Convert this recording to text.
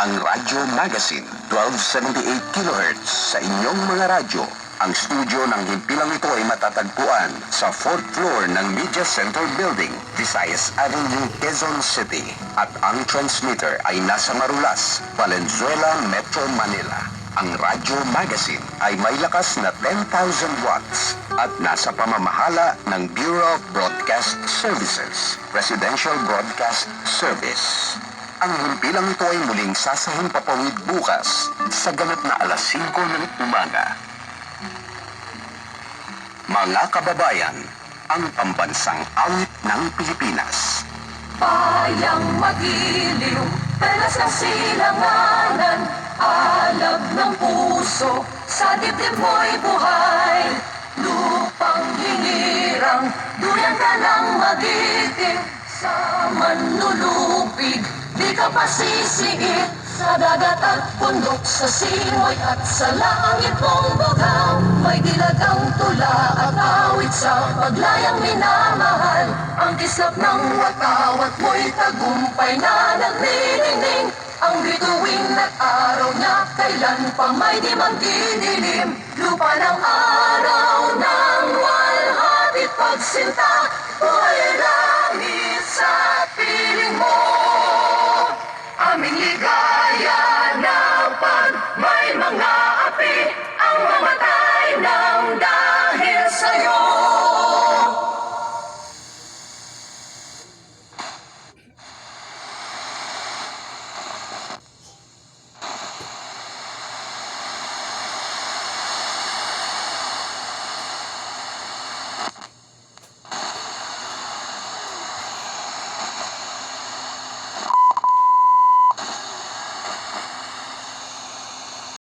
ang Radyo Magazine, 1278 kHz sa inyong mga radyo. Ang studio ng himpilang ito ay matatagpuan sa 4th floor ng Media Center Building, Visayas Avenue, Quezon City. At ang transmitter ay nasa Marulas, Valenzuela, Metro Manila. Ang Radyo Magazine ay may lakas na 10,000 watts at nasa pamamahala ng Bureau of Broadcast Services, Residential Broadcast Service. Ang himpilang ito ay muling sasahimpapawid bukas sa ganap na alas 5 ng umaga. Mga kababayan, ang pambansang awit ng Pilipinas. Bayang magiliw, pelas ng silanganan, alab ng puso, sa dibdib mo'y buhay. Lupang hinirang, duyan ka ng magiting, sa manlulupig, di ka pasisiit. Sa dagat at bundok, sa simoy at sa langit mong bugaw, may dilagang tula at awit sa paglayang minamahal. Ang kislap ng watawat mo'y tagumpay na nagniningning. Ang bituin at araw niya, kailan pa may di magdidilim. Lupa ng araw ng walhati pagsinta, buhay